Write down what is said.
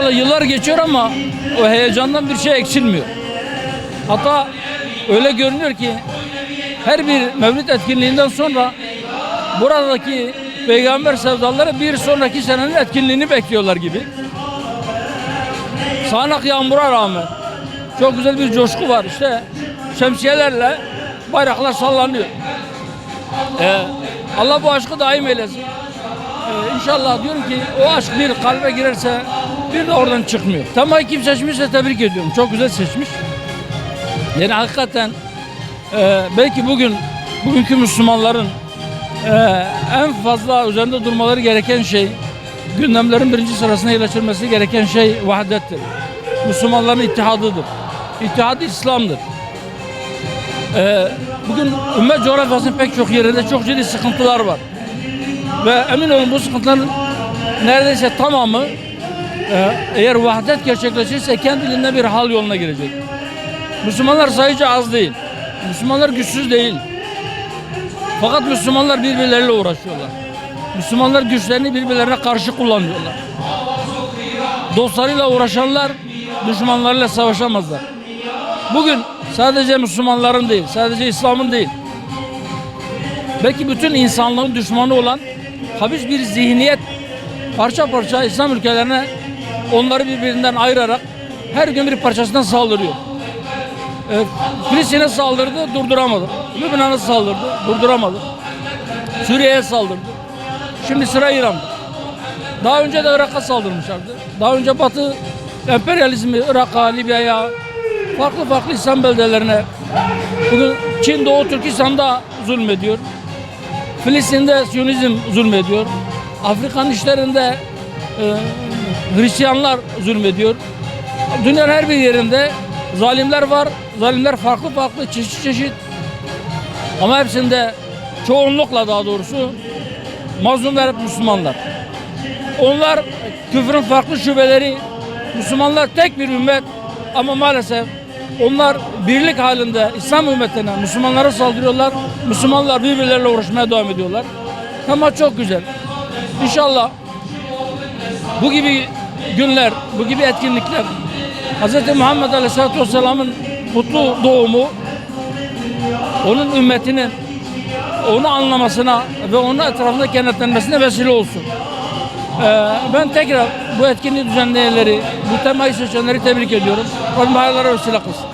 İnşallah yıllar geçiyor ama o heyecandan bir şey eksilmiyor. Hatta öyle görünüyor ki her bir mevlid etkinliğinden sonra buradaki peygamber sevdaları bir sonraki senenin etkinliğini bekliyorlar gibi. Sağanak yağmura rağmen çok güzel bir coşku var. İşte şemsiyelerle bayraklar sallanıyor. Allah bu aşkı daim eylesin. İnşallah diyorum ki o aşk bir kalbe girerse bir de oradan çıkmıyor. Temayı kim seçmişse tebrik ediyorum. Çok güzel seçmiş. Yani hakikaten belki bugünkü Müslümanların en fazla üzerinde durmaları gereken şey, gündemlerin birinci sırasına yerleştirilmesi gereken şey vahdettir. Müslümanların ittihadıdır. İttihad İslam'dır. Bugün ümmet coğrafyasının pek çok yerinde çok ciddi sıkıntılar var. Ve emin olun bu sıkıntıların neredeyse tamamı eğer vahdet gerçekleşirse kendiliğinden bir hal yoluna girecek. Müslümanlar sayıca az değil. Müslümanlar güçsüz değil. Fakat Müslümanlar birbirleriyle uğraşıyorlar. Müslümanlar güçlerini birbirlerine karşı kullanıyorlar. Dostlarıyla uğraşanlar düşmanlarıyla savaşamazlar. Bugün sadece Müslümanların değil, sadece İslam'ın değil, belki bütün insanlığın düşmanı olan habis bir zihniyet parça parça İslam ülkelerine onları birbirinden ayırarak her gün bir parçasından saldırıyor. Filistin'e saldırdı, durduramadı. Lübnan'a saldırdı, durduramadı. Suriye'ye saldırdı. Şimdi sıra İran'da. Daha önce de Irak'a saldırmışlardı. Daha önce Batı emperyalizmi Irak'a, Libya'ya, farklı İslam beldelerine, bugün Çin, Doğu Türkistan'da zulmediyor. Filistin'de Siyonizm zulmediyor. Afrika'nın işlerinde Hristiyanlar zulmediyor. Dünyanın her bir yerinde zalimler var. Zalimler farklı çeşit. Ama hepsinde çoğunlukla daha doğrusu mazlumlar hep Müslümanlar. Onlar küfrün farklı şubeleri. Müslümanlar tek bir ümmet ama maalesef onlar birlik halinde İslam ümmetine, Müslümanlara saldırıyorlar. Müslümanlar birbirleriyle uğraşmaya devam ediyorlar. Ama çok güzel. İnşallah bu gibi günler, bu gibi etkinlikler Hz. Muhammed Aleyhisselatü Vesselam'ın mutlu doğumu onun ümmetinin onu anlamasına ve onun etrafında kenetlenmesine vesile olsun. Ben tekrar bu etkinliği düzenleyenleri, bu temayı seçenleri tebrik ediyorum. Rabbim hayırlara vesile kılsın.